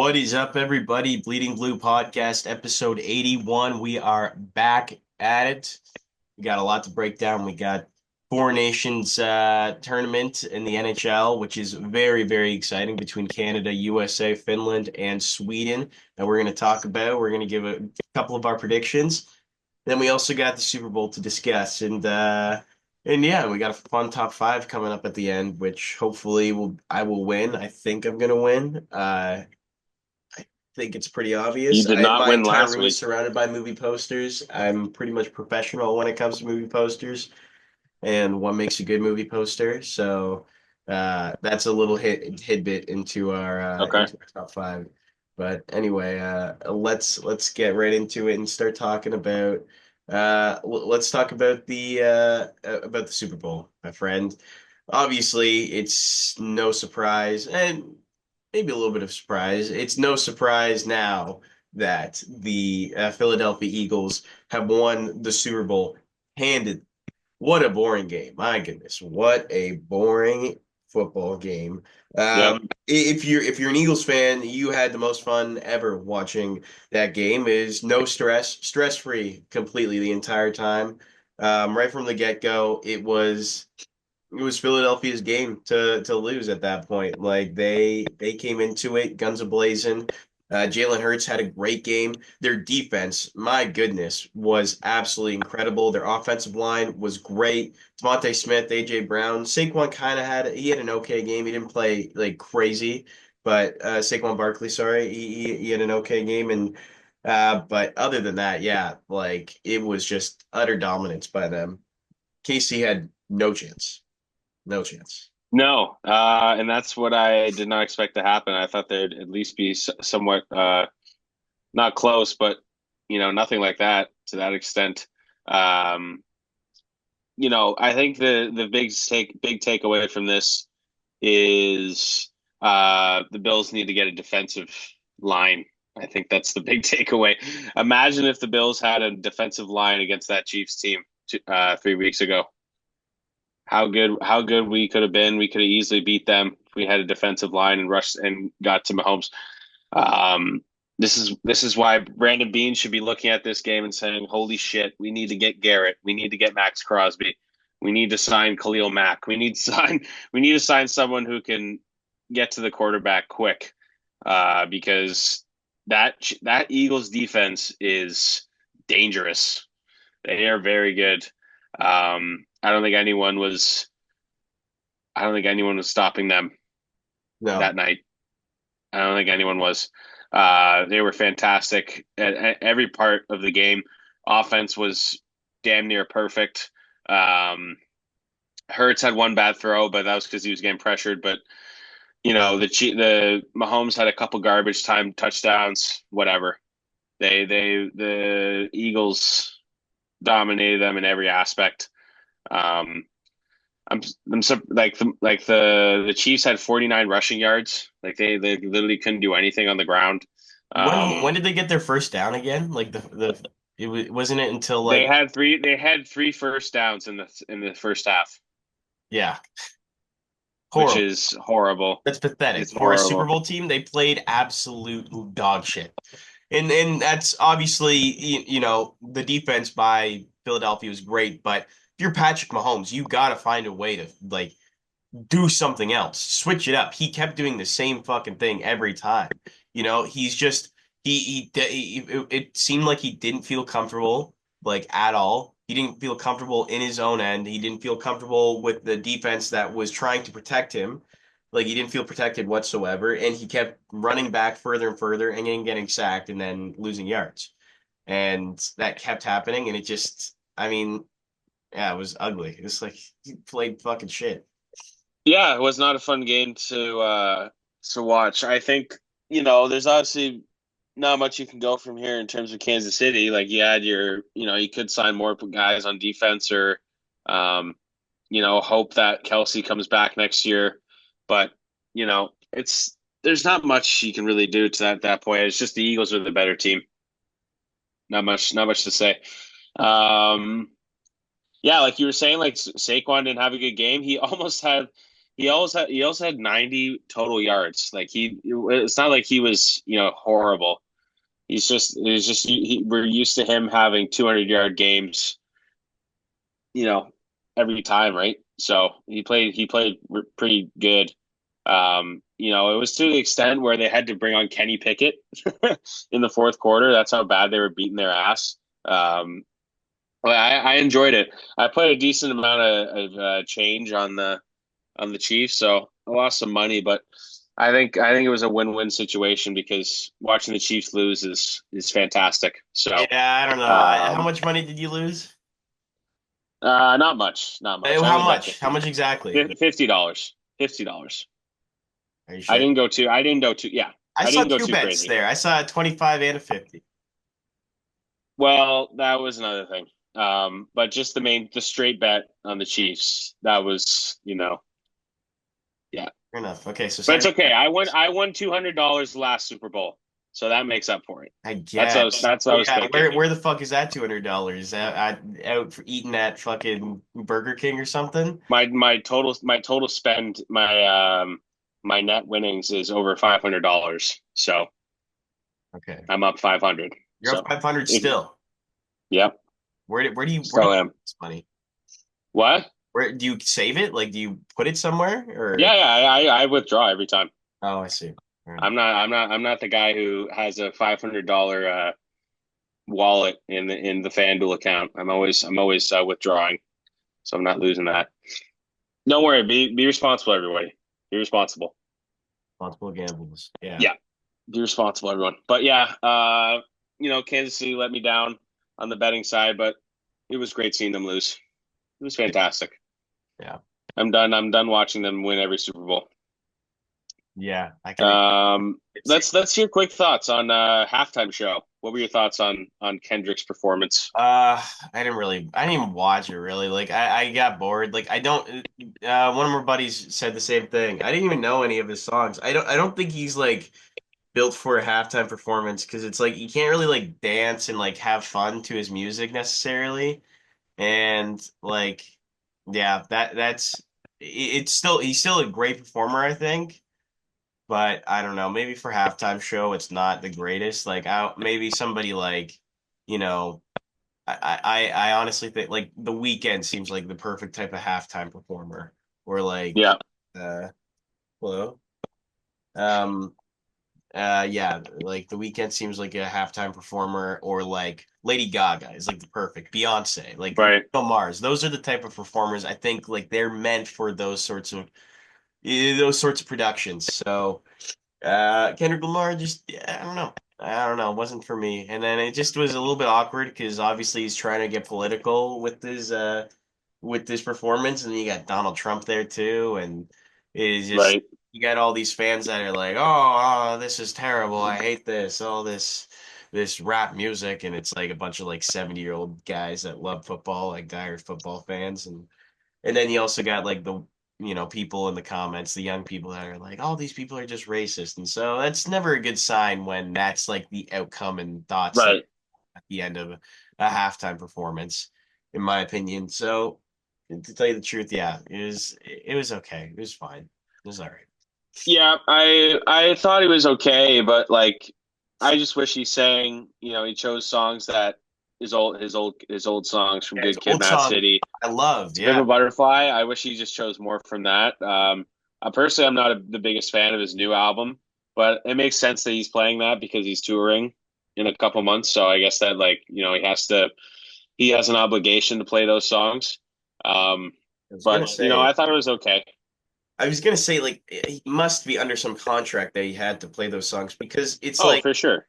What is up, everybody? Bleeding Blue Podcast, episode 81. We are back at it. We got a lot to break down. We got Four Nations tournament in the NHL, which is very, very exciting between Canada, USA, Finland, and Sweden that we're going to talk about. We're going to give a couple of our predictions. Then we also got the Super Bowl to discuss, and yeah, we got a fun top five coming up at the end, which hopefully I will win. I think I'm gonna win. Think it's pretty You obvious. did I not my win entire last room is week. surrounded by movie posters. I'm pretty much professional when it comes to movie posters, and what makes a good movie poster. So that's a little tidbit Okay. into our top five. But anyway, let's get right into it and start talking about let's talk about the Super Bowl, my friend. Obviously, it's no surprise, and maybe a little bit of surprise. It's no surprise now that the Philadelphia Eagles have won the Super Bowl handed. What a boring game. My goodness. What a boring football game. Yep. If you're an Eagles fan, you had the most fun ever watching that game. Is no stress, stress-free completely the entire time. Right from the get-go, it was Philadelphia's game to lose at that point. Like they came into it guns a-blazing. Jalen Hurts had a great game. Their defense, my goodness, was absolutely incredible. Their offensive line was great. Devontae Smith, AJ Brown, Saquon kind of had an okay game. He didn't play like crazy, but Saquon Barkley, sorry, he had an okay game. And but other than that, yeah, like it was just utter dominance by them. Casey had no chance. No chance. No. And that's what I did not expect to happen. I thought there'd at least be somewhat not close, but nothing like that to that extent. Um, I think the big takeaway from this is the Bills need to get a defensive line. I think that's the big takeaway. Imagine if the Bills had a defensive line against that Chiefs team 3 weeks ago. How good we could have been. We could have easily beat them if we had a defensive line and rushed and got to Mahomes. Um, this is why Brandon Beane should be looking at this game and saying, "Holy shit, we need to get Garrett. We need to get Max Crosby. We need to sign Khalil Mack. We need to sign someone who can get to the quarterback quick, because that Eagles defense is dangerous. They are very good. I don't think anyone was. I don't think anyone was stopping them No. that night. I don't think anyone was. They were fantastic at every part of the game. Offense was damn near perfect. Um, Hurts had one bad throw, but that was because he was getting pressured. But the Mahomes had a couple garbage time touchdowns. Whatever. The Eagles dominated them in every aspect. Um, like the Chiefs had 49 rushing yards. Like they literally couldn't do anything on the ground. When Um, did they get their first down again? Like wasn't it until they like had three first downs in the first half, yeah, which horrible. is horrible. That's pathetic. It's For a Super horrible. Bowl team, they played absolute dog shit. And that's obviously the defense by Philadelphia was great, but if you're Patrick Mahomes, you got to find a way to like do something else. Switch it up. He kept doing the same fucking thing every time. He's just it seemed like he didn't feel comfortable like at all. He didn't feel comfortable in his own end. He didn't feel comfortable with the defense that was trying to protect him. Like he didn't feel protected whatsoever, and he kept running back further and further and then getting sacked and then losing yards. And that kept happening, and it just, I mean, yeah, it was ugly. It was like he played fucking shit. Yeah, it was not a fun game to watch. I think there's obviously not much you can go from here in terms of Kansas City. Like you could sign more guys on defense or um, hope that Kelsey comes back next year. But it's there's not much you can really do to that point. It's just the Eagles are the better team. Not much to say. Um, yeah, like you were saying, like Saquon didn't have a good game. He almost had he also had 90 total yards. Like it's not like he was horrible. We're used to him having 200-yard games, you know, every time, right? So he played pretty good. It was to the extent where they had to bring on Kenny Pickett in the fourth quarter. That's how bad they were beating their ass. But I enjoyed it. I put a decent amount of change on the Chiefs, so I lost some money, but I think it was a win-win situation because watching the Chiefs lose is fantastic. So, Yeah, I don't know. How um, much money did you lose? not much, not much. I How lose like much? How 50, much exactly? $50, $50. Are you I sure? didn't go too. I didn't go too. Yeah, I I saw didn't go two too bets crazy. there. I saw a 25 and a 50. Well, that was another thing. But just the straight bet on the Chiefs. That was, yeah. Fair enough. Okay, so But it's 70. okay. I won $200 last Super Bowl, so that makes up for it. I That's what I was. guess. That's what I was Yeah, thinking. where the fuck is that $200? Out for eating at fucking Burger King or something? My total spend my net winnings is over $500. So Okay. I'm up 500. You're up So 500 if still. yep, Where do you still am. this money? What? Where do you save it? Like do you put it somewhere or Yeah, yeah. I withdraw every time. Oh, I see. Fair enough. I'm not the guy who has a $500 wallet in the FanDuel account. I'm always withdrawing, so I'm not losing that. Don't worry. Be responsible, everybody. Be responsible. Multiple gambles. Yeah. Yeah, be responsible, everyone. But yeah, Kansas City let me down on the betting side, but it was great seeing them lose. It was fantastic. Yeah. I'm done watching them win every Super Bowl. Yeah. I can see. Let's hear quick thoughts on halftime show. What were your thoughts on Kendrick's performance? I didn't even watch it really. Like I got bored. Like I don't one of my buddies said the same thing. I didn't even know any of his songs. I don't think he's like built for a halftime performance because it's like you can't really like dance and like have fun to his music necessarily. And like yeah, it's still he's still a great performer, I think. But I don't know, maybe for halftime show it's not the greatest. Like maybe somebody like, you know, I honestly think like The Weeknd seems like the perfect type of halftime performer. Or like Yeah, hello. Um yeah, like The Weeknd seems like a halftime performer, or like Lady Gaga is like the perfect Beyonce, like right, Bruno Mars. Those are the type of performers I think like they're meant for those sorts of productions. So Kendrick Lamar just yeah, I don't know, it wasn't for me. And then it just was a little bit awkward because obviously he's trying to get political with this performance, and then you got Donald Trump there too, and it's just right, you got all these fans that are like, this is terrible. I hate this, all this rap music, and it's like a bunch of like 70-year-old guys that love football, like diehard football fans, and then you also got like the people in the comments, the young people that are like, all these people are just racist. And so that's never a good sign when that's like the outcome and thoughts that right. at the end of a halftime performance, in my opinion. So to tell you the truth, yeah, it was okay. It was fine. It was all right. Yeah, I thought he was okay, but like I just wish he sang, he chose songs that his old songs from Yeah, it's Good an Kid, old Mad song City. I loved. To Pimp Yeah. a Butterfly. I wish he just chose more from that. Personally, I'm not the biggest fan of his new album, but it makes sense that he's playing that because he's touring in a couple months. So I guess that he has an obligation to play those songs. Um, I was gonna but say I thought it was okay. I was gonna say like he must be under some contract that he had to play those songs because it's Oh, like for sure.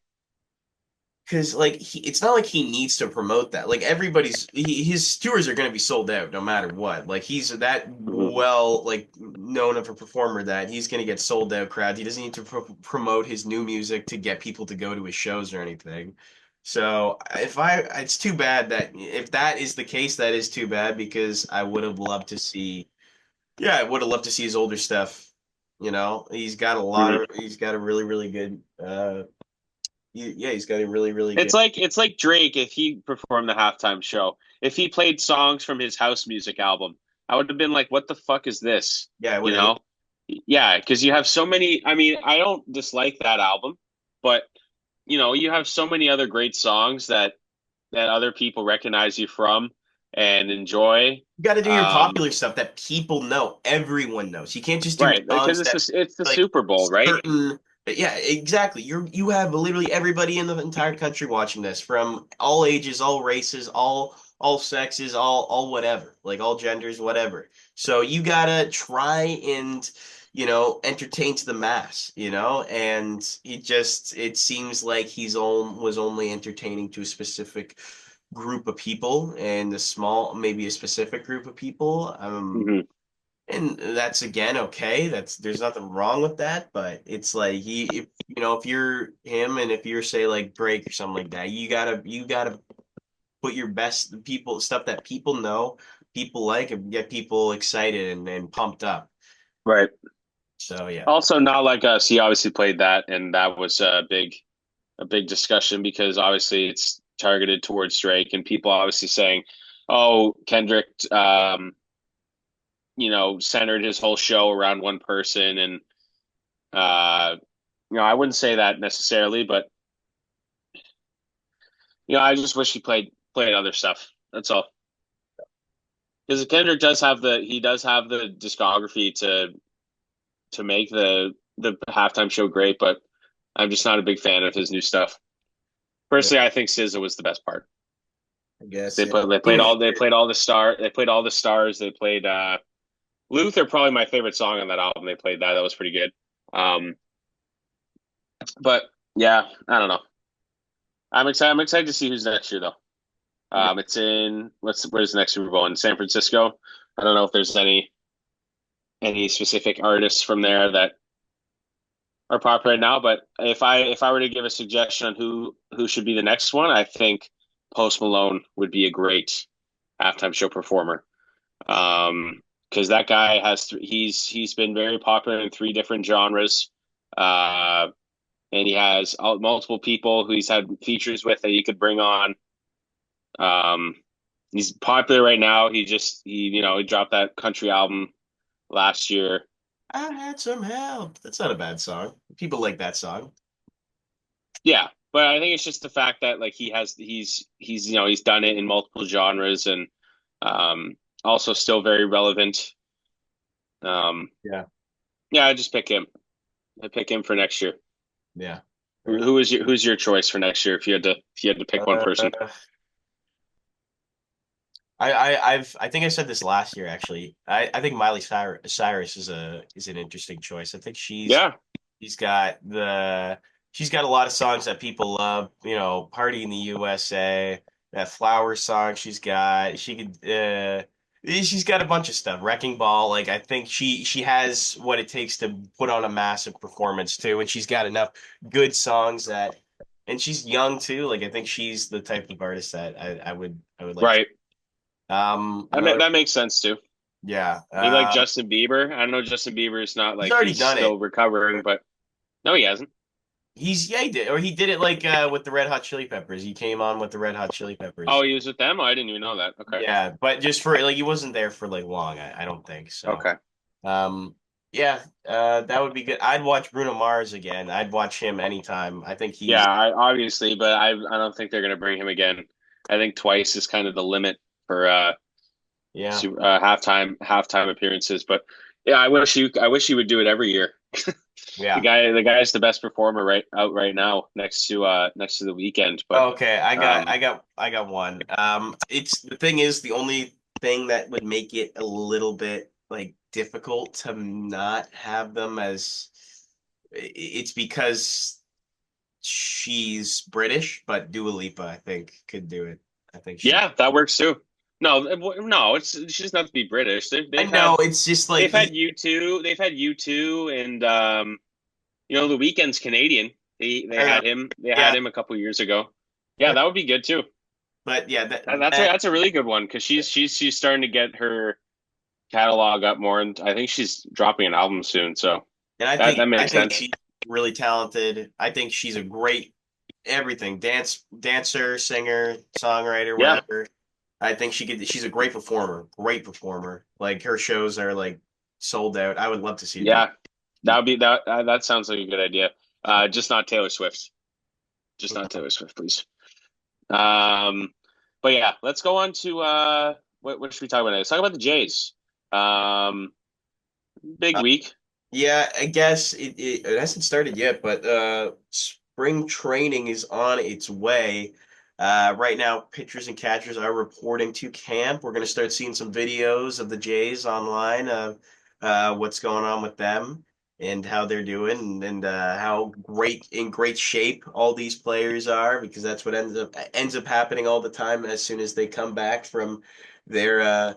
it's not like he needs to promote that. Like his tours are going to be sold out no matter what. Like he's that Mhm. well like known of a performer that he's going to get sold out crowd. He doesn't need to promote his new music to get people to go to his shows or anything. So it's too bad that if that is the case, that is too bad because I would have loved to see. Yeah, I would have loved to see his older stuff. Mhm. He's got a really, really good yeah, he's got a really, really good. It's like Drake if he performed the halftime show. If he played songs from his house music album, I would have been like, what the fuck is this? Yeah, I would You hate. know? Yeah, because you have so many. I mean, I don't dislike that album, but you have so many other great songs that other people recognize you from and enjoy. You got to do your Um, popular stuff that people know, everyone knows. You can't just do right, because songs that it's the like Super Bowl, right? certain. Yeah, exactly. You have literally everybody in the entire country watching this, from all ages, all races, all sexes, all whatever, like all genders, whatever. So you gotta try and entertain to the mass, and it seems like was only entertaining to a specific group of people and maybe a specific group of people. Hmm. And that's again okay. There's nothing wrong with that, but it's like if you're him and if you're say like Drake or something like that, you gotta put your best people stuff that people know, people like, and get people excited and pumped up. Right. So yeah, Also, not like us. He obviously played that, and that was a big discussion because obviously it's targeted towards Drake, and people obviously saying, "Oh, Kendrick, centered his whole show around one person," and uh, I wouldn't say that necessarily, but I just wish he played other stuff. That's all. Because Kendrick does have the discography to make the halftime show great, but I'm just not a big fan of his new stuff. yeah, Personally, I think SZA was the best part. I guess They yeah. put they played all they played all the star they played all the stars. They played Luther, probably my favorite song on that album. They played that. That was pretty good. Um, but yeah, I don't know. I'm excited to see who's next year though. Yeah. It's in where's the next Super Bowl in San Francisco. I don't know if there's any specific artists from there that are popular right now, but if I were to give a suggestion on who should be the next one, I think Post Malone would be a great halftime show performer. Because that guy he's been very popular in three different genres, uh, and he has multiple people who he's had features with that he could bring on. Um, he's popular right now. He dropped that country album last year. I had some help. That's not a bad song. People like that song. Yeah, but I think it's just the fact that like he's done it in multiple genres and um, also still very relevant. Um, Yeah, yeah, I just pick him. I pick him for next year. yeah. Who's your choice for next year if you had to pick one Uh, person? I think I said this last year actually. I think Miley Cyrus is an interesting choice. I think Yeah, she's got she's got a lot of songs that people love. Party in the USA, that Flower song she's got a bunch of stuff. Wrecking Ball. Like I think she has what it takes to put on a massive performance too, and she's got enough good songs that. And she's young too. Like I think she's the type of artist that I would like to. right. That, Another, that makes sense too. yeah. Maybe like Justin Bieber. I don't know. Justin Bieber is not He's like already he's done it. still recovering, but no, he hasn't. He did, or he did it like with the Red Hot Chili Peppers. He came on with the Red Hot Chili Oh, Peppers. he was with them. Oh, I didn't even know that. Okay, Yeah, but just for like he wasn't there for like long. I don't think so. okay. Um, yeah, that would be good. I'd watch Bruno Mars again. I'd watch him anytime. I think Yeah, he's obviously, but I don't think they're gonna bring him again. I think twice is kind of the limit for yeah, halftime appearances. But yeah, I wish you would do it every year. The yeah. guy's the best performer right now next to the weekend. But Okay, um, I got one. It's the thing is the only thing that would make it a little bit like difficult to not have them as it's because she's British, but Dua Lipa I think could do it. I think she. yeah, that works too. No, no, she doesn't have to be British. They've I they've know had it's just like they've had U2, and the Weeknd's Canadian. They they I know, had him they yeah, had him a couple years ago. Yeah, that would be good too. but yeah, That's a really good one because she's starting to get her catalog up more, and I think she's dropping an album soon. So and that I makes think sense. she's really talented. I think she's a great everything dancer, singer, songwriter, Yeah, whatever. I think she's a great performer, great performer. Like her shows are like sold out. I would love to see her do Yeah, that would be that. That sounds like a good idea. Just not Taylor Swift. Just not it. Taylor Swift, please. Um, but yeah, let's go on to what should we talk about next? Talk about the Jays. Um, Big week. Yeah, I guess it hasn't started yet, but spring training is on its way. Right now, pitchers and catchers are reporting to camp. We're going to start seeing some videos of the Jays online of what's going on with them and how they're doing and how great shape all these players are because that's what ends up happening all the time as soon as they come back from their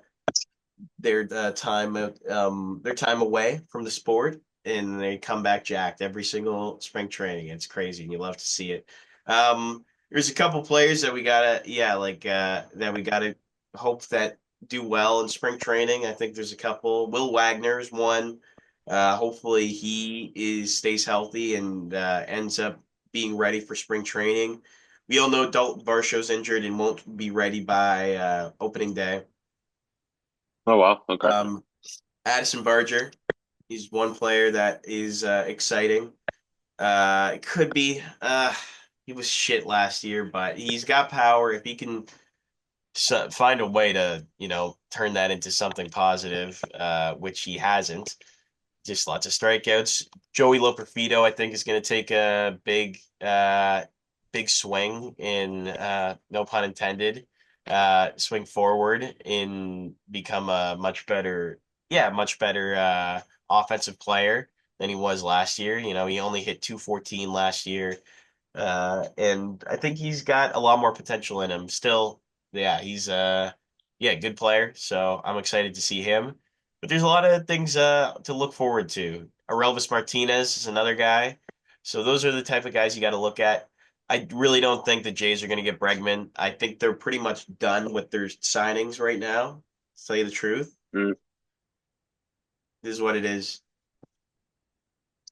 their time away from the sport and they come back jacked every single spring training. It's crazy and you love to see it. There's a couple players that we gotta that we gotta hope that do well in spring training. I think there's a couple. Will Wagner's one. Hopefully he is stays healthy and ends up being ready for spring training. We all know Dalton Varsho's injured and won't be ready by opening day. Oh well, okay. Um, Addison Barger, he's one player that is exciting. It could be. He was shit last year, but he's got power. If he can find a way to, turn that into something positive, which he hasn't, just lots of strikeouts. Joey Loperfido, I think, is going to take a big swing in, no pun intended, swing forward and become a much better offensive player than he was last year. He only hit 214 last year. And I think he's got a lot more potential in him. Still, yeah, he's yeah, good player. So I'm excited to see him. But there's a lot of things to look forward to. Aurelvis Martinez is another guy. So those are the type of guys you got to look at. I really don't think the Jays are going to get Bregman. I think they're pretty much done with their signings right now. To tell you the truth, Mm, this is what it is.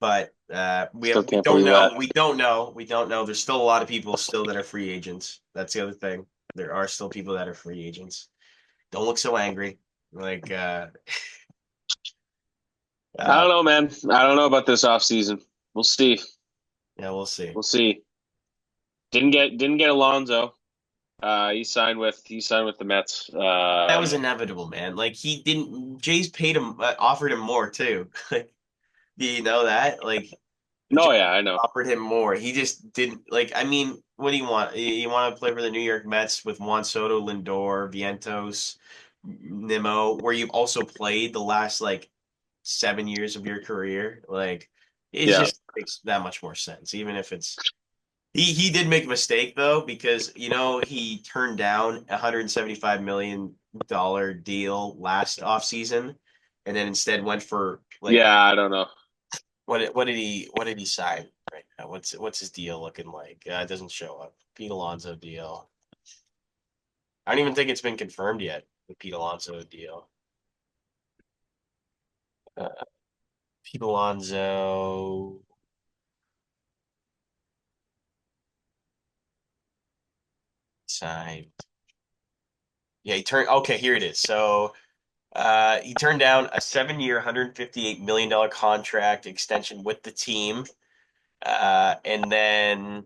But Still we can't don't believe know. that. We don't know. There's still a lot of people still that are free agents. That's the other thing. There are still people that are free agents. Don't look so angry. Like I uh don't know, man. I don't know about this off season. We'll see. yeah, we'll see. We'll see. Didn't get Alonso. He signed with the Mets. That was inevitable, man. Like he didn't. Jays paid him, offered him more too. Like, do you know that? Like the No, Jays yeah, I know. offered him more. He just didn't. Like, I mean, what do you want? You want to play for the New York Mets with Juan Soto, Lindor, Vientos, Nimmo, where you've also played the last like 7 years of your career. Like, it Yeah, just makes that much more sense, even if it's. He did make a mistake though because he turned down a $175 million deal last offseason and then instead went for like yeah. I don't know. what did he sign right now? What's his deal looking like? It doesn't show up. Pete Alonso deal. I don't even think it's been confirmed yet. The Pete Alonso deal. Uh, Pete Alonso signed. Yeah, he turned. Okay, here it is. So. He turned down a 7-year, $158 million contract extension with the team. And then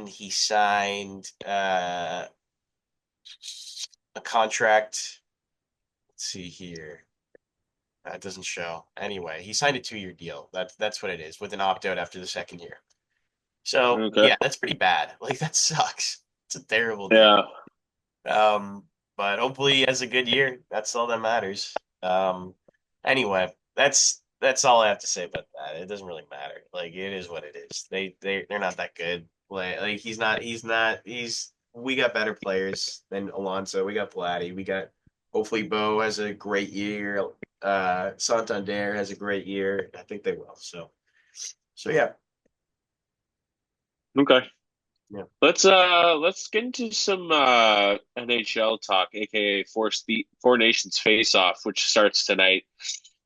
he signed a contract. Let's see here. That doesn't show. Anyway, he signed a 2-year deal. That's what it is, with an opt-out after the second year. So Okay. yeah, that's pretty bad. Like that sucks. It's a terrible deal. Yeah. But hopefully he has a good year. That's all that matters. Anyway, that's all I have to say about that. It doesn't really matter. Like it is what it is. They're not that good. Like he's we got better players than Alonso. We got Vladdy. We got hopefully Bo has a great year. Santander has a great year. I think they will. So yeah. Okay. Yeah. Let's get into some NHL talk, aka Four Nations Face Off, which starts tonight.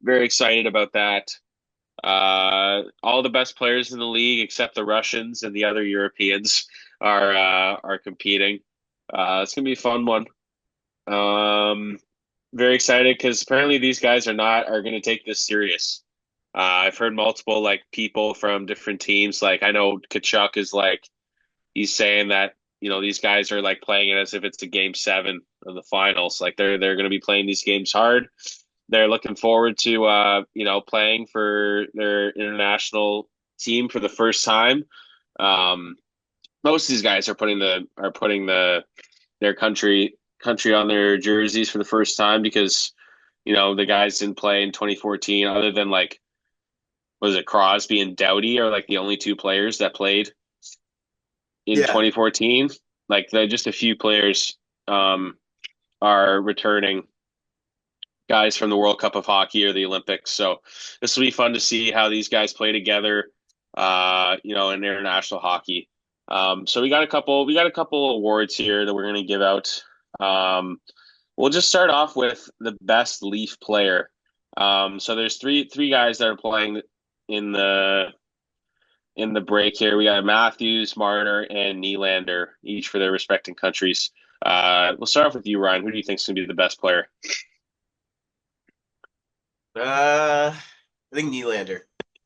Very excited about that. All the best players in the league, except the Russians and the other Europeans, are competing. It's gonna be a fun one. Um, very excited because apparently these guys are going to take this serious. I've heard multiple like people from different teams. Like I know Kachuk is like he's saying that these guys are like playing it as if it's a game seven of the finals. Like they're going to be playing these games hard. They're looking forward to playing for their international team for the first time. Um, Most of these guys are putting their country on their jerseys for the first time because the guys didn't play in 2014 other than like was it Crosby and Doughty are like the only two players that played in Yeah. 2014. Like just a few players um, are returning guys from the World Cup of Hockey or the Olympics. So this will be fun to see how these guys play together, in international hockey. So we got a couple awards here that we're going to give out. We'll just start off with the best Leaf player. So there's three guys that are playing in the break here. We got Matthews, Marner, and Nylander, each for their respective countries. We'll start off with you, Ryan. Who do you think is going to be the best player? I think Nylander.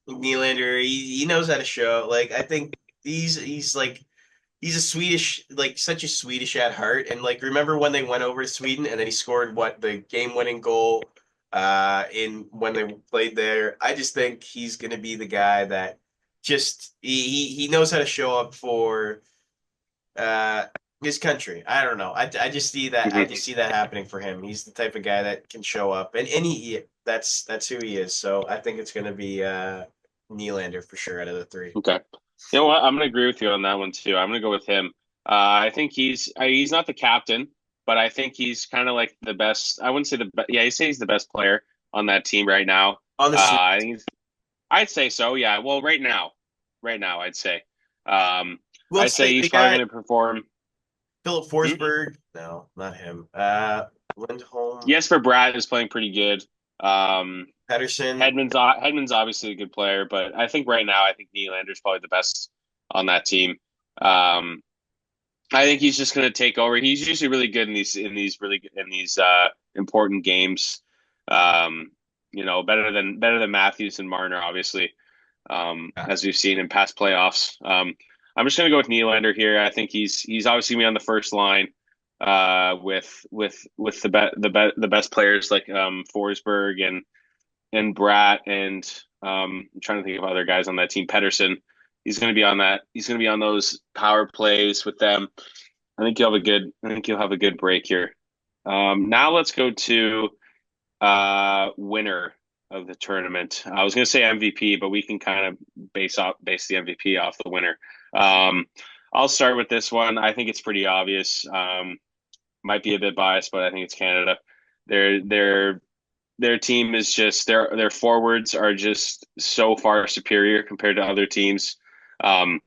Nylander, he knows how to show. Like I think he's like he's a Swedish, like such a Swedish at heart. And like remember when they went over to Sweden and then he scored what the game-winning goal in when they played there. I just think he's gonna be the guy that just he knows how to show up for uh his country. I don't know. I just see that I Mhm. just see that happening for him. He's the type of guy that can show up and he that's who he is. So I think it's gonna be Nylander for sure out of the three. Okay. You know what? I'm going to agree with you on that one too. I'm going to go with him. I think he's not the captain, but I think he's kind of like the best. I wouldn't say yeah, he say he's the best player on that team right now. On the Swede, I think I'd say so. Yeah. Well, right now, I'd say. Um, we'll I'd say say he's the probably guy going to perform. Philip Hmm? Forsberg. No, not him. Lindholm, Yes, for Brad is playing pretty good. Um, Pedersen. Hedman's obviously a good player, but I think right now, I think Nylander's probably the best on that team. Um, I think he's just going to take over. He's usually really good in these important games. Um, better than Matthews and Marner, obviously, as we've seen in past playoffs. I'm just going to go with Nylander here. I think he's obviously going to be on the first line with the best players like Forsberg and Bratt and I'm trying to think of other guys on that team. Pedersen. He's going to be on that. He's going to be on those power plays with them. I think you'll have a good break here. Now let's go to winner of the tournament. I was going to say MVP, but we can kind of base the MVP off the winner. Um, I'll start with this one. I think it's pretty obvious. Might be a bit biased, but I think it's Canada. Their their team is just their forwards are just so far superior compared to other teams. Um,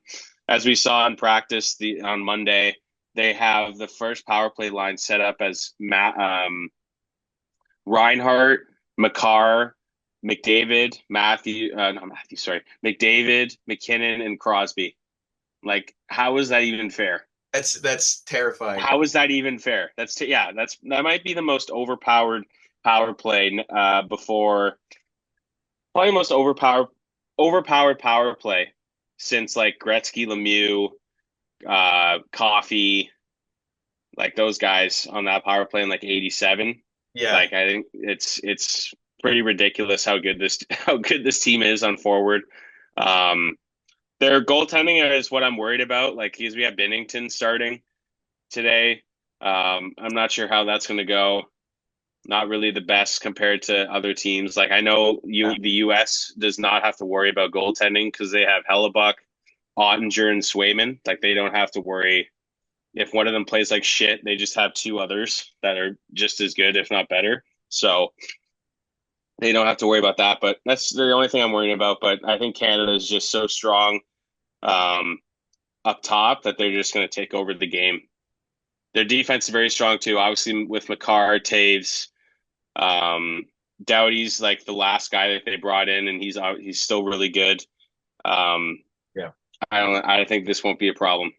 as we saw in practice on Monday, they have the first power play line set up as Reinhart, McCarr, McDavid, McKinnon, and Crosby. Like, how is that even fair? That's terrifying. How is that even fair? That might be the most overpowered power play before probably the most overpowered power play since like Gretzky, Lemieux, Coffee, like those guys on that power play in like '87. Yeah. Like I think it's pretty ridiculous how good this how good this team is on forward. Um, their goaltending is what I'm worried about. Like because we have Binnington starting today. I'm not sure how that's going to go. Not really the best compared to other teams. Like I know the U.S. does not have to worry about goaltending because they have Hellebuck, Ottinger, and Swayman. Like they don't have to worry if one of them plays like shit. They just have two others that are just as good, if not better. So they don't have to worry about that. But that's the only thing I'm worrying about. But I think Canada is just so strong um, up top that they're just going to take over the game. Their defense is very strong too. Obviously, with McCarr, Taves, um, Doughty's like the last guy that they brought in, and he's still really good. Um, Yeah. I think this won't be a problem.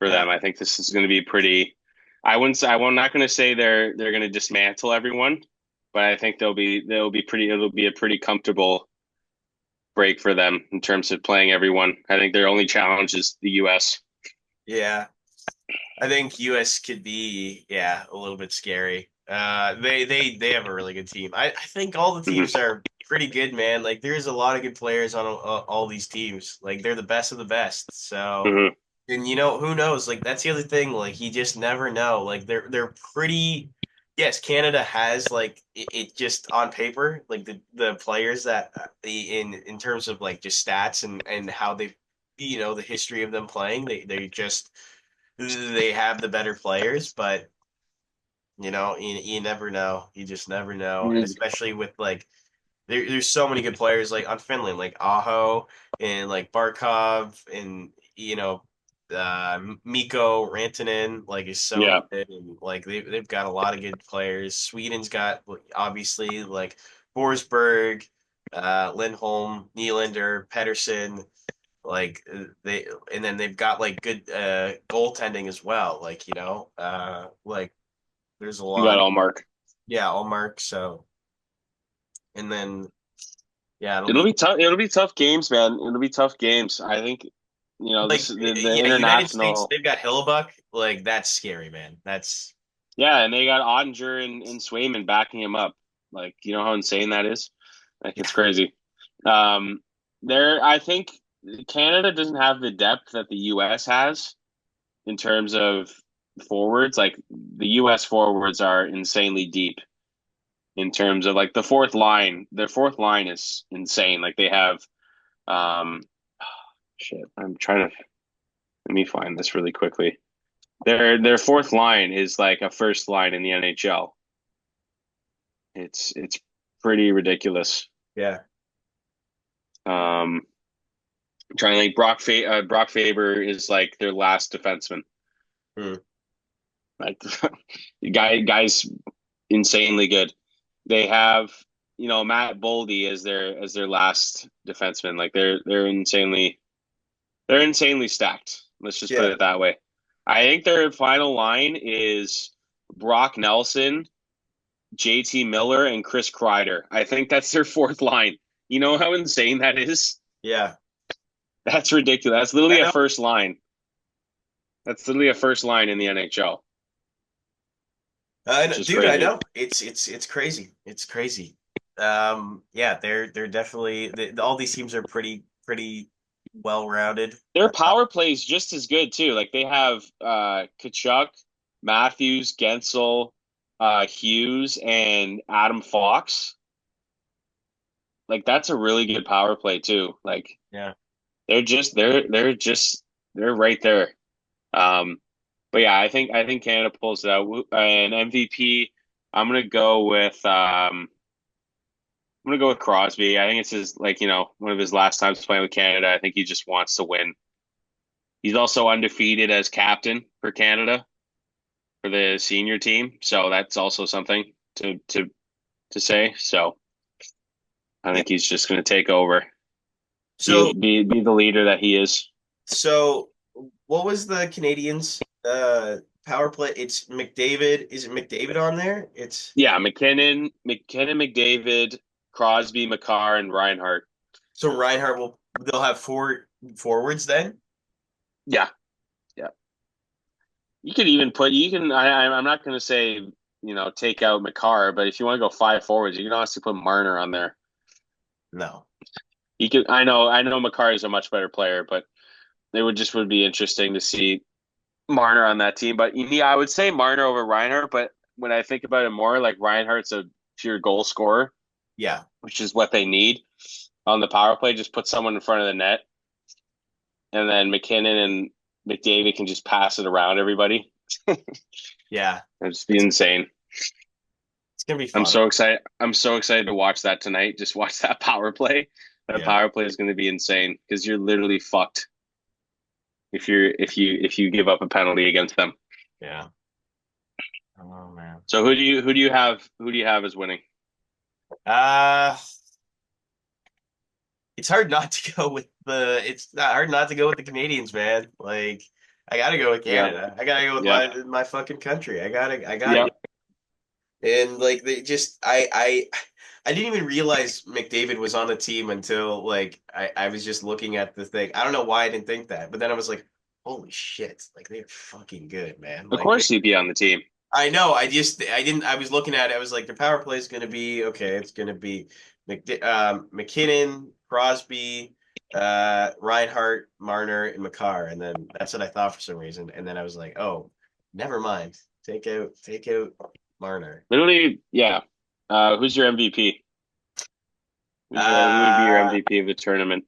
for Uh, them. I think this is going to be pretty. I wouldn't say I'm not going to say they're going to dismantle everyone, but I think they'll be pretty. It'll be a pretty comfortable break for them in terms of playing everyone. I think their only challenge is the U.S. yeah, I think US could be, yeah, a little bit scary. They have a really good team. I think all the Hmm. teams are pretty good, man. Like there's a lot of good players on all these teams. Like they're the best of the best. So, Hmm. and who knows? Like that's the other thing. Like you just never know. Like they're pretty. Yes, Canada has like it just on paper, like the players that in terms of like just stats and how they, the history of them playing, they have the better players, but you never know. You just never know, and especially with like there's so many good players like on Finland, like Aho and like Barkov and Mikko Rantanen like is so Yeah, good, and like they've got a lot of good players. Sweden's got like, obviously like Forsberg, Lindholm, Nylander, Pettersson. Like they and then they've got like good goaltending as well. Like like there's a you got lot. all mark. Yeah, all mark. So and then yeah, it'll It'll be be tough. It'll be tough games, man. It'll be tough games. I think like this the yeah, United States. international. They've got Hillebuck. Like that's scary, man. That's Yeah, and they got Ottinger and Swayman backing him up. Like, you know how insane that is? Like, it's yeah, crazy. I think Canada doesn't have the depth that the US has in terms of forwards. Like, the US forwards are insanely deep in terms of like the fourth line. Their fourth line is insane. Like, they have, um, shit, I'm trying to, let me find this really quickly. Their fourth line is like a first line in the NHL. It's pretty ridiculous. yeah. Um, I'm trying to think. Brock Faber is like their last defenseman. Hmm. Like guy's insanely good. They have Matt Boldy as their last defenseman. Like they're insanely stacked. Let's just put Yeah. it that way. I think their final line is Brock Nelson, JT Miller, and Chris Kreider. I think that's their fourth line. You know how insane that is? Yeah. That's ridiculous. That's I literally a know. first line. That's literally a first line in the NHL, I which know, is dude. I crazy. know. It's crazy. It's crazy. Yeah, they're definitely all these teams are pretty well rounded. Their power play is just as good too. Like they have Kachuk, Matthews, Gensel, Hughes, and Adam Fox. Like that's a really good power play too. Like Yeah. they're right there. Um, but yeah, I think Canada pulls it out. And MVP, I'm gonna go with I'm gonna go with Crosby. I think it's his one of his last times playing with Canada. I think he just wants to win. He's also undefeated as captain for Canada for the senior team, so that's also something to say. So I Yeah. think he's just gonna take over, So be the leader that he is. so what was the Canadians power play? It's McDavid. Is it McDavid on there? It's Yeah, McDavid, Crosby, McCarr, and Reinhart. so Reinhardt will they'll have four forwards then? Yeah, yeah. You could even put you can. I'm not going to say take out McCarr, but if you want to go five forwards, you can honestly put Marner on there. No. You could. I know McCarr is a much better player, but would be interesting to see Marner on that team. But yeah, I would say Marner over Reinhardt. But when I think about it more, like Reinhardt's a pure goal scorer, Yeah. which is what they need on the power play. Just put someone in front of the net, and then McKinnon and McDavid can just pass it around everybody. Yeah. It'd just be It's insane. it's gonna be fun. I'm so excited to watch that tonight. Just watch that power play. That Yeah. power play is going to be insane because you're literally fucked if you give up a penalty against them. Yeah. Oh man. So who do you have as winning? Uh it's hard not to go with the it's not hard not to go with the Canadians, man. Like I gotta go with Yep. Canada. I gotta go with Yep. my fucking country. I gotta. Yep. And like they just I didn't even realize McDavid was on the team until like I was just looking at the thing. I don't know why I didn't think that, but then I was like, holy shit, like they're fucking good, man. Of Like course he'd be on the team. I know, I didn't I was looking at it, I was like the power play is gonna be okay, it's gonna be McKinnon, Crosby, Reinhart, Marner, and McCarr, and then that's what I thought for some reason. And then I was like, oh, never mind. Take out Marner. Literally, yeah. Who's your MVP? Who would be your Uh, MVP of the tournament?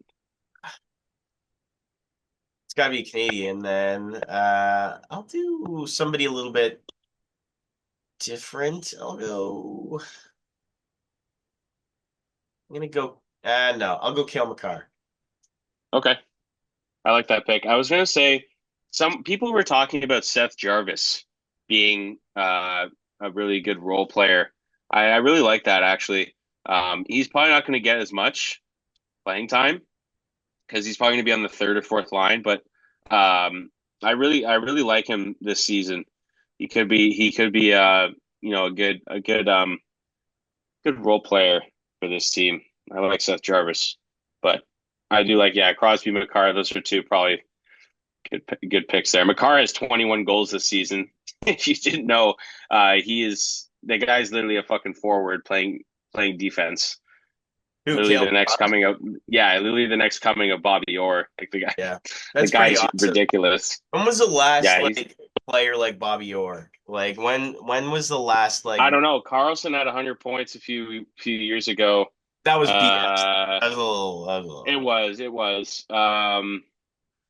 it's got to be Canadian. Then I'll do somebody a little bit different. I'm gonna go. No, I'll go Kale McCarr. Okay. I like that pick. I was gonna say some people were talking about Seth Jarvis being a really good role player. I really like that actually. He's probably not going to get as much playing time because he's probably going to be on the third or fourth line, but I really like him this season. He could be a good role player for this team. I like Seth Jarvis, but I do like Crosby, McCarr. Those are two probably good picks there. McCarr has 21 goals this season. If you didn't know, he is the guy's literally a fucking forward playing defense. Who, Literally Kale the next McCarr? coming of yeah, literally the next coming of Bobby Orr. Like Yeah, the that's pretty guy's awesome. ridiculous. When was the last Yeah, he's like player like Bobby Orr? Like when was the last like I don't know. Carlson had 100 points a few years ago. that was BS. Uh, it Little. was it was I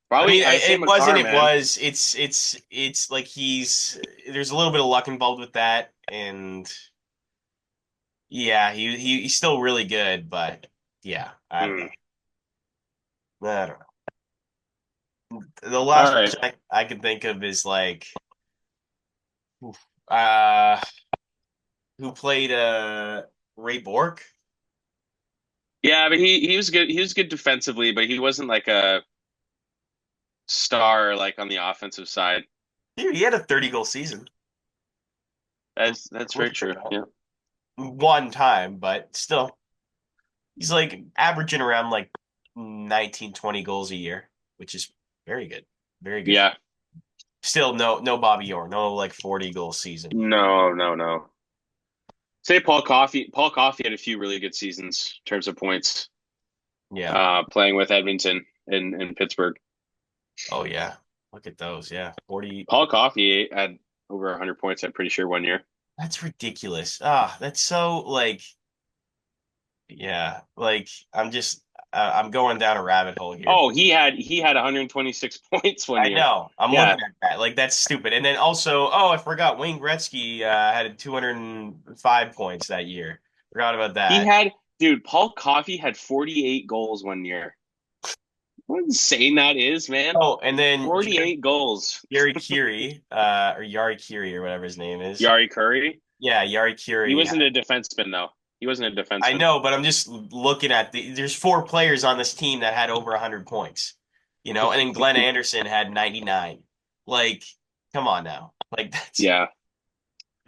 probably mean, I say it wasn't. McCarr, It man. was. It's like there's a little bit of luck involved with that, and yeah, he's still really good, but yeah, I don't Hmm. know. I don't know. The All last right. person I can think of is like, uh, who played Ray Bork? Yeah, but he was good. He was good defensively, but he wasn't like a star like on the offensive side. Dude, he had a 30 goal season. That's very Look at true. that. Yeah. One time, but still, he's like averaging around like 19, 20 goals a year, which is very good. Very good. Yeah. Still no Bobby Orr, no like 40 goal season. No, no, no. Say Paul Coffey. Paul Coffey had a few really good seasons in terms of points, Yeah. playing with Edmonton and Pittsburgh. Oh yeah. Look at those. Yeah. 40. Paul Coffey had over 100 points, I'm pretty sure, one year. That's ridiculous. Ah, that's so like yeah, like I'm going down a rabbit hole here. Oh, he had 126 points one I year. know. I'm Yeah. looking at that. Like that's stupid. And then also, oh, I forgot Wayne Gretzky had 205 points that year. Forgot about He that. had, dude, Paul Coffey had 48 goals one year. What insane that is, man. Oh, and then 48 goals. Yari Kiri, or Yari Kiri or whatever his name is. Yari Curry. Yeah, Yari He Kiri. wasn't a defenseman though. He wasn't a I defenseman. know, but I'm just looking at there's four players on this team that had over 100 points, and then Glenn Anderson had 99. Like, come on now. Like Yeah.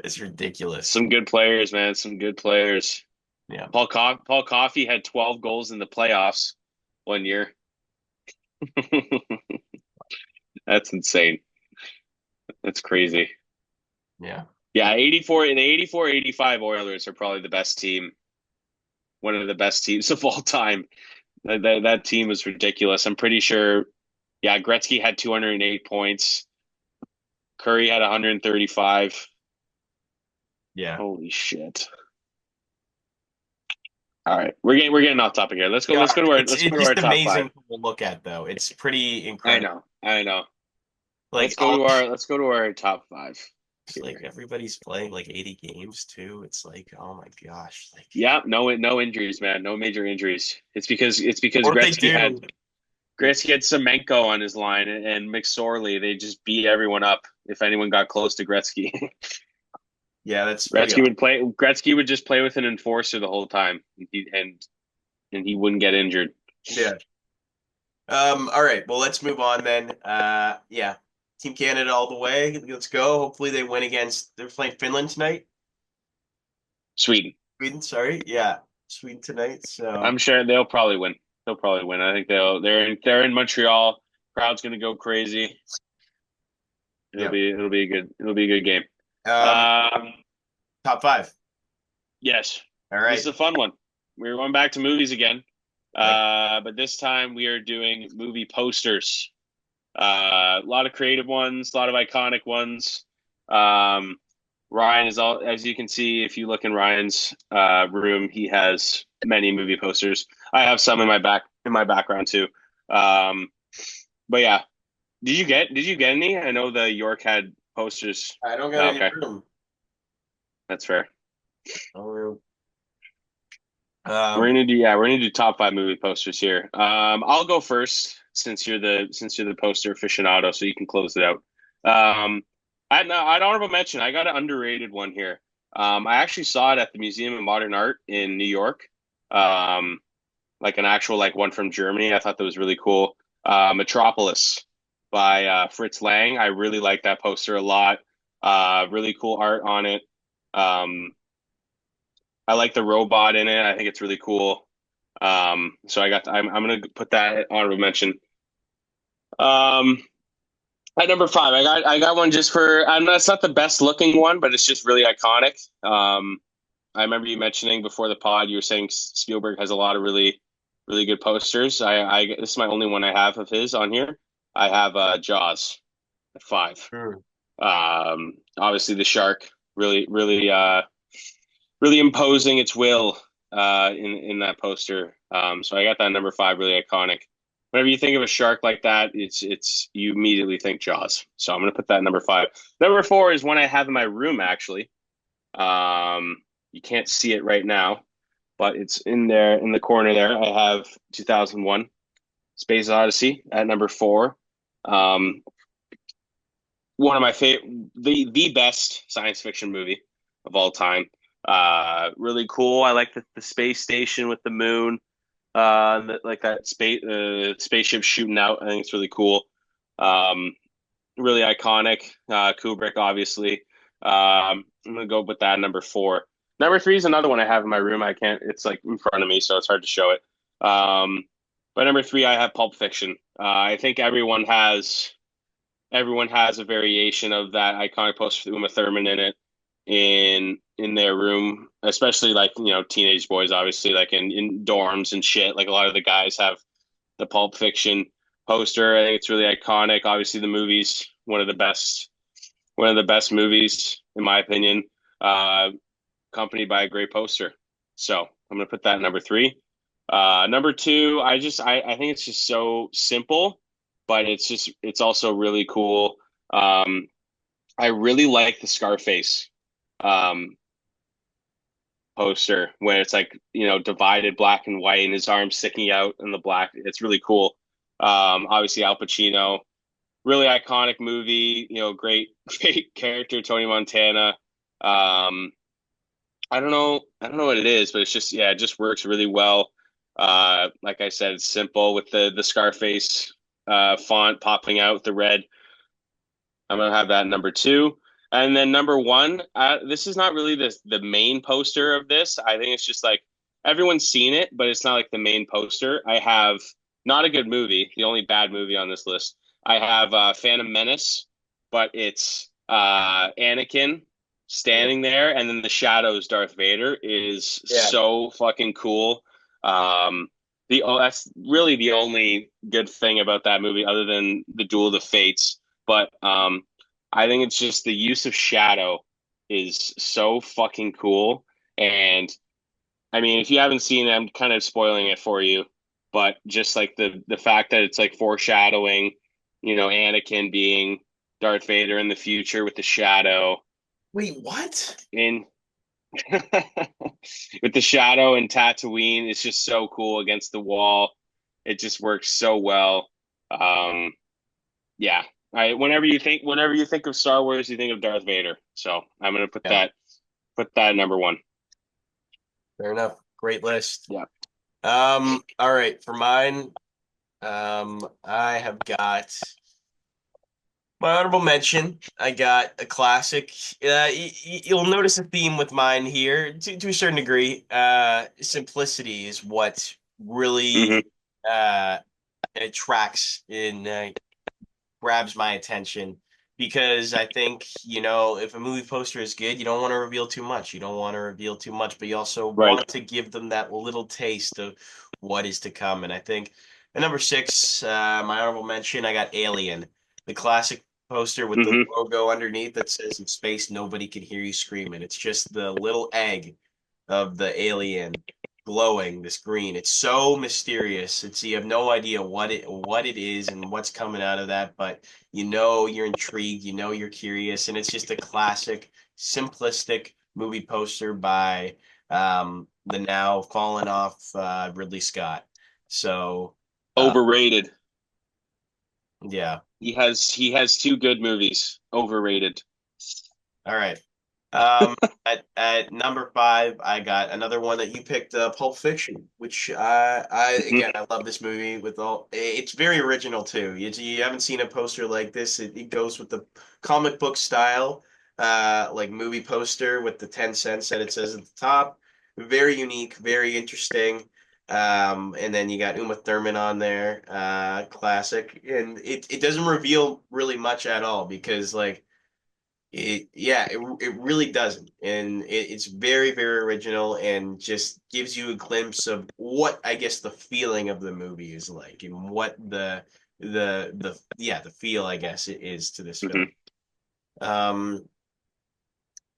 that's ridiculous. Some good players, man. Some good players. Yeah. Paul Coffey had 12 goals in the playoffs one year. That's insane. That's crazy. Yeah. Yeah, 84 and 85 Oilers are probably the best team, one of the best teams of all time. That team was ridiculous. I'm pretty sure, yeah, Gretzky had 208 points. Curry had 135. Yeah. Holy shit. All right. We're getting off topic here. Let's go Yeah. let's go to our It's let's go it's to our just top five. amazing to look at though. It's pretty I incredible. know. I know. Like Let's go to our top five like here. everybody's playing like 80 games too. It's like, oh my gosh. Like Yeah, no injuries, man. No major injuries. It's because or if they Gretzky had do, Semenko on his line and McSorley. They just beat everyone up if anyone got close to Gretzky. yeah, that's pretty awesome. Gretzky would just play with an enforcer the whole time, and he wouldn't get injured. Yeah. All right. Well, let's move on then. Yeah. Team Canada all the way. Let's go. Hopefully they win against. They're playing Finland tonight. Sweden. Sweden, sorry. Yeah, Sweden tonight. So I'm sure they'll probably win. They'll probably win. I think they're in Montreal. Crowd's gonna go crazy. It'll yep. be it'll be a good game. Um, Um, top five. yes, All this is right. a fun one. We're going back to movies again. Like But this time we are doing movie posters. A lot of creative ones, a lot of iconic ones. Um, Ryan is all, as you can see, if you look in Ryan's room, he has many movie posters. I have some in my background too. Um, but yeah, did you get any? I know the York had posters. I don't got Oh, any okay, room. that's fair. No room. We're Um, gonna do yeah, we're gonna do top five movie posters here. I'll go first since you're the poster aficionado, so you can close it out. Um, I'd honorable mention. I got an underrated one here. I actually saw it at the Museum of Modern Art in New York. Um, like an actual like one from Germany. I thought that was really cool. Metropolis by Fritz Lang. I really like that poster a lot. Really cool art on it. Um, I like the robot in it. I think it's really cool. So I'm gonna put that honorable mention. Um, at number five, I got one just for. I'm not. It's not the best looking one, but it's just really iconic. I remember you mentioning before the pod. You were saying Spielberg has a lot of really good posters. This is my only one I have of his on here. I have Jaws at five. hmm. Obviously the shark really imposing its will in that poster. So I got that number five, really iconic. Whenever you think of a shark like that, it's you immediately think Jaws. So I'm gonna put that number five. Number four is one I have in my room actually. You can't see it right now, but it's in there in the corner there. I have 2001 Space Odyssey at number four. Um, One of my favorite, the best science fiction movie of all time. Really cool. I like the space station with the moon. Like that spaceship shooting out. I think it's really cool. Um, Really iconic. Kubrick, obviously. I'm gonna go with that number four. Number three is another one I have in my room. I can't. It's like in front of me, so it's hard to show it. Um, but number three, I have Pulp Fiction. I think everyone has a variation of that iconic poster with Uma Thurman in it in their room, especially like teenage boys, obviously like in dorms and shit. Like a lot of the guys have the Pulp Fiction poster. I think it's really iconic. Obviously, the movie's one of the best movies in my opinion, uh, accompanied by a great poster. So I'm gonna put that at number three. Number two, I think it's just so simple, but it's also really cool. Um, I really like the Scarface um, poster when it's like divided black and white and his arms sticking out in the black. It's really cool. Obviously Al Pacino, really iconic movie. Great great character Tony Montana. Um, I don't know what it is, but it's just yeah, it just works really well. Like I said, it's simple with the Scarface font popping out with the red. I'm gonna have that number two. And then number one, this is not really the main poster of this. I think it's just like everyone's seen it, but it's not like the main poster. I have not a good movie, the only bad movie on this list. I have Phantom Menace, but it's Anakin Yeah. standing there, and then the shadows Darth Vader is Yeah. so fucking cool. Um, that's really the only good thing about that movie, other than the Duel of the Fates. But I think it's just the use of shadow is so fucking cool. And I mean, if you haven't seen it, I'm kind of spoiling it for you. But just like the fact that it's like foreshadowing, Anakin being Darth Vader in the future with the shadow Wait, what? in with the shadow and Tatooine, it's just so cool against the wall. It just works so well. Um, Yeah. Whenever you think of Star Wars, you think of Darth Vader. So I'm gonna put Yeah. that at number one. Fair enough. Great list. Yeah. All right, for mine, I have got My honorable mention, I got a classic. You'll notice a theme with mine here to a certain degree. Simplicity is what really Hmm. uh, attracts and grabs my attention because I think, if a movie poster is good, you don't want to reveal too much. You don't want to reveal too much, but you also Right. want to give them that little taste of what is to come. And I think at number six, my honorable mention, I got Alien, the classic poster with the Hmm. logo underneath that says in space, nobody can hear you screaming. It's just the little egg of the alien glowing this green. It's so mysterious. It's you have no idea what it is and what's coming out of that, but you're intrigued, you're curious, and it's just a classic, simplistic movie poster by the now fallen off Ridley Scott. So uh, Overrated. yeah. He has two good movies. Overrated. All right. At number five, I got another one that you picked, Pulp Fiction, which I Hmm. again I love this movie with all. It's very original too. You haven't seen a poster like this. It goes with the comic book style, like movie poster with the 10 cents that it says at the top. Very unique, very interesting. And then you got Uma Thurman on there, classic, and it doesn't reveal really much at all because like. It really doesn't, and it's very, very original, and just gives you a glimpse of what I guess the feeling of the movie is like, and what the feel I guess it is to this film. Hmm. Um,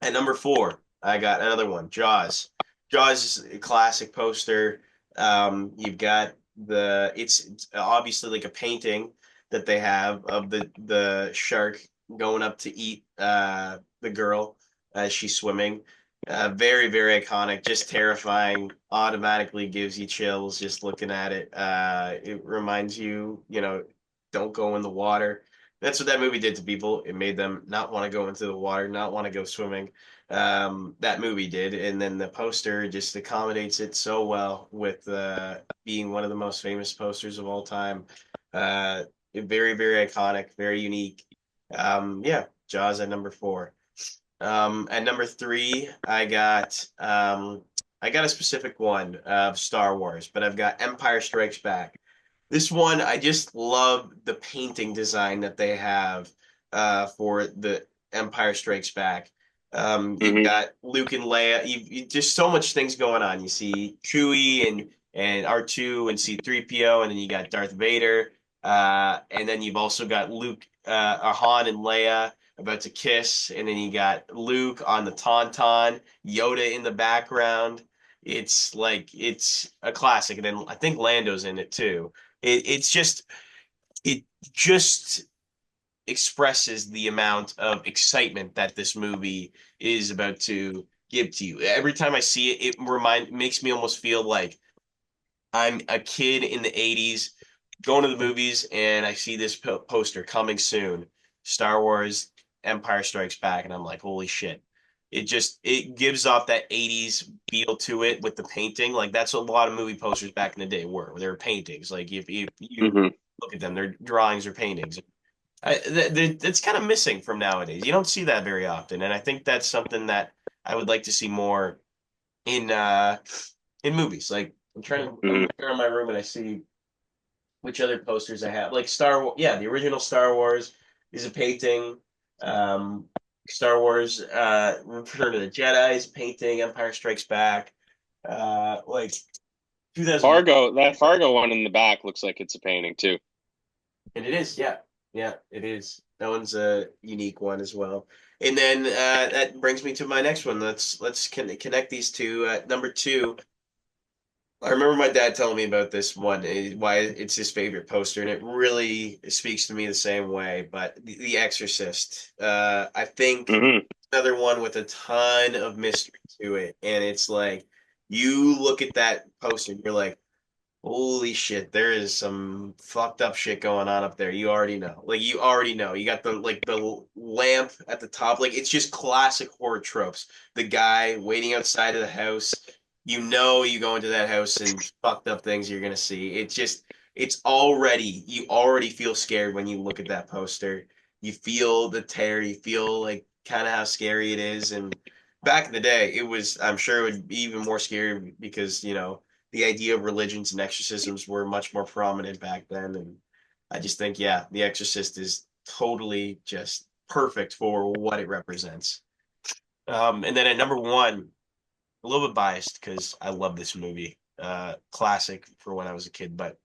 at number four, I got another one, Jaws. Jaws is a classic poster. You've got it's obviously like a painting that they have of the shark going up to eat the girl as she's swimming. Very, very iconic, just terrifying, automatically gives you chills just looking at it. It reminds you, don't go in the water. That's what that movie did to people. It made them not want to go into the water, not want to go swimming. That movie did, and then the poster just accommodates it so well with being one of the most famous posters of all time. Uh, Very, very iconic, very unique. Yeah, Jaws at number four. At number three, I got a specific one of Star Wars, but I've got Empire Strikes Back. This one, I just love the painting design that they have for the Empire Strikes Back. You've Hmm. got Luke and Leia. You just so much things going on. You see Chewie and R2 and C-3PO, and then you got Darth Vader. And then you've also got Luke, Han and Leia about to kiss, and then you got Luke on the Tauntaun, Yoda in the background. It's a classic, and then I think Lando's in it too. It just expresses the amount of excitement that this movie is about to give to you. Every time I see it, it makes me almost feel like I'm a kid in the 80s going to the movies and I see this poster coming soon, Star Wars Empire Strikes Back, and I'm like, holy shit. It gives off that 80s feel to it with the painting. Like that's what a lot of movie posters back in the day were. They were paintings. Like if you Hmm. look at them, they're drawings or paintings. It's kind of missing from nowadays. You don't see that very often, and I think that's something that I would like to see more in movies. Like I'm Hmm. looking around my room and I see which other posters I have. Like Star Wars, yeah, the original Star Wars is a painting. Um, Star Wars, Return of the Jedi is a painting. Empire Strikes Back, like 2001, That Fargo one in the back looks like it's a painting too. and it is, yeah, yeah, it is. That one's a unique one as well. And then that brings me to my next one. Let's connect these two. Number two, I remember my dad telling me about this one, why it's his favorite poster, and it really speaks to me the same way. But The Exorcist, I think Hmm. another one with a ton of mystery to it, and it's like you look at that poster, and you're like, holy shit, there is some fucked up shit going on up there. You already know. Like you already know. You got the lamp at the top. Like it's just classic horror tropes. The guy waiting outside of the house. You go into that house and fucked up things you're gonna see. You already feel scared when you look at that poster. You feel the terror, you feel like kind of how scary it is. And back in the day, it was, I'm sure it would be even more scary because, the idea of religions and exorcisms were much more prominent back then. And I just think, yeah, The Exorcist is totally just perfect for what it represents. And then at number one, a little bit biased because I love this movie. Classic for when I was a kid, but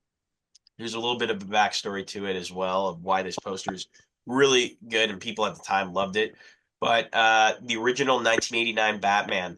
there's a little bit of a backstory to it as well of why this poster is really good and people at the time loved it. But the original 1989 Batman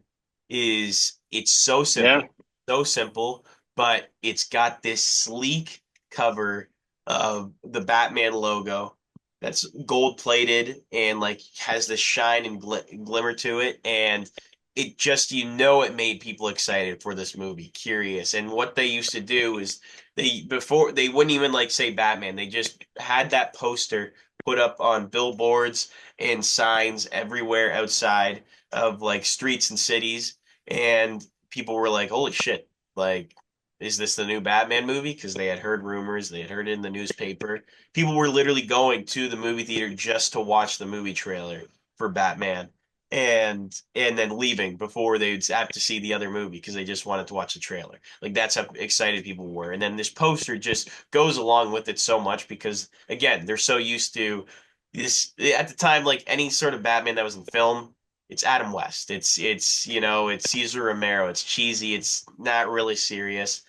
it's Yeah. so simple, but it's got this sleek cover of the Batman logo that's gold plated and like has this shine and glimmer to it, and it just it made people excited for this movie, curious. And what they used to do is they wouldn't even like say Batman. They just had that poster put up on billboards and signs everywhere outside of like streets and cities, and people were like, "Holy shit! Like, is this the new Batman movie?" Because they had heard rumors, they had heard it in the newspaper. People were literally going to the movie theater just to watch the movie trailer for Batman, and then leaving before they'd have to see the other movie because they just wanted to watch the trailer. Like that's how excited people were. And then this poster just goes along with it so much because again, they're so used to this at the time, like any sort of Batman that was in film, it's Adam West. It's Caesar Romero. It's cheesy. It's not really serious.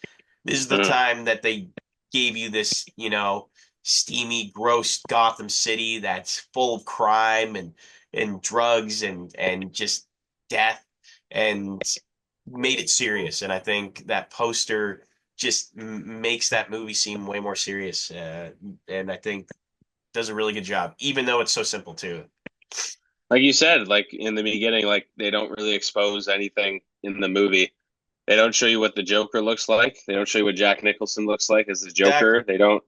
This is the Mm. time that they gave you this, steamy, gross Gotham City that's full of crime and drugs and just death and made it serious. And I think that poster just makes that movie seem way more serious. And I think does a really good job, even though it's so simple too. Like you said, like in the beginning, like they don't really expose anything in the movie. They don't show you what the Joker looks like. They don't show you what Jack Nicholson looks like as the Exactly. Joker.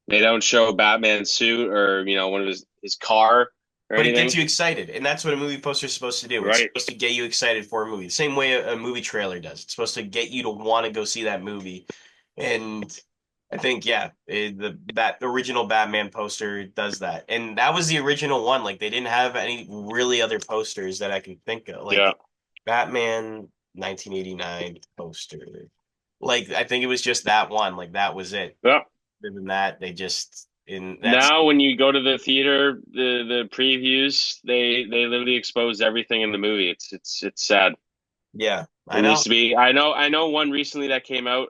They don't show Batman's suit or one of his car or But it gets anything. you excited, and that's what a movie poster is supposed to do. It's Right. supposed to get you excited for a movie, the same way a movie trailer does. It's supposed to get you to want to go see that movie. And I think, yeah, that original Batman poster does that. And that was the original one. Like they didn't have any really other posters that I can think of. Yeah. Like Batman 1989 poster. Like I think it was just that one. Like that was it. Yeah. Other than that, they just in that's Now when you go to the theater, the previews, they literally expose everything in the movie. It's sad. yeah, I It needs know. to be. I know one recently that came out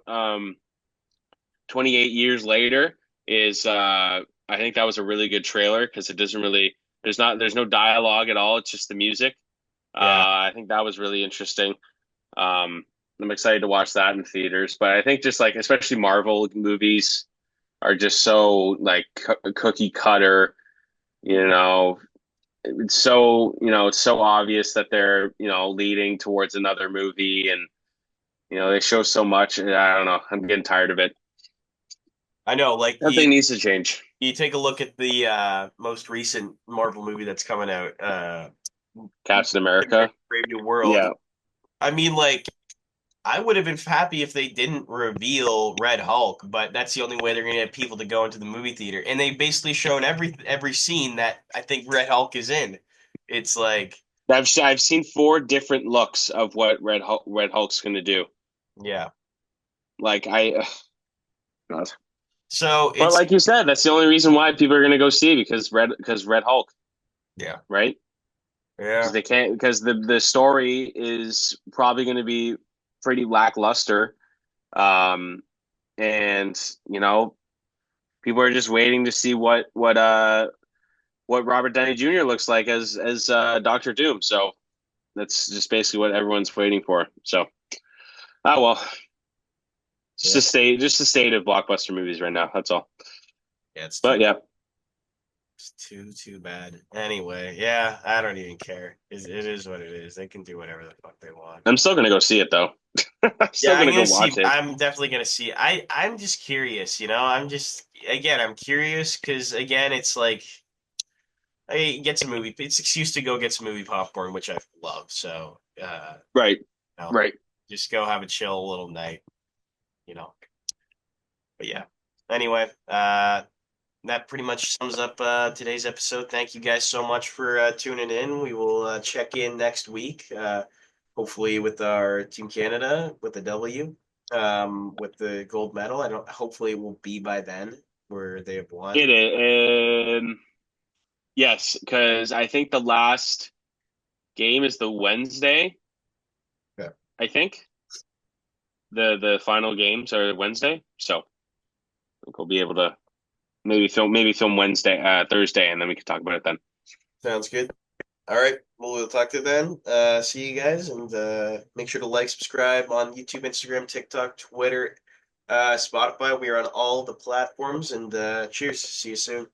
28 years later is I think that was a really good trailer because it doesn't really there's no dialogue at all. It's just the music. Yeah. I think that was really interesting. I'm excited to watch that in theaters, but I think just like especially Marvel movies are just so like cookie cutter, you know. It's so obvious that they're, leading towards another movie and they show so much and I don't know, I'm getting tired of it. I know, like Something needs to change. you take a look at the most recent Marvel movie that's coming out, Captain America. Brave New World. Yeah. I mean, like I would have been happy if they didn't reveal Red Hulk, but that's the only way they're gonna get people to go into the movie theater. And they've basically shown every scene that I think Red Hulk is in. It's like, I've seen four different looks of what Red Hulk's going to do. yeah. Like I God. So But it's like you said, that's the only reason why people are going to go see because Red Hulk, yeah, right? Because yeah. they can't because the story is probably going to be pretty lackluster. Um and people are just waiting to see what Robert Downey Jr. looks like as Doctor Doom. So that's just basically what everyone's waiting for. So, well, Yeah. just the state of blockbuster movies right now. That's all. Yeah, it's But yeah, too bad. Anyway, yeah, I don't even care. It is what it is. They can do whatever the fuck they want. I'm still gonna go see it though. I'm Yeah, still gonna go watch it. I'm definitely gonna see. I'm just curious, I'm just again, I'm curious because again, it's like I get some movie. It's an excuse to go get some movie popcorn, which I love. So, Right, you know, right. just go have a chill little night, you know. But yeah. Anyway, that pretty much sums up today's episode. Thank you guys so much for tuning in. We will check in next week, hopefully with our Team Canada with the W, with the gold medal. I don't. Hopefully, it will be by then where they have It won. is. Yes, because I think the last game is the Wednesday. Yeah. I think the final games are Wednesday, so I think we'll be able to maybe film Wednesday, Thursday, and then we can talk about it then. Sounds good. All right. Well, we'll talk to you then. See you guys, and make sure to like, subscribe on YouTube, Instagram, TikTok, Twitter, Spotify. We are on all the platforms, and cheers. See you soon.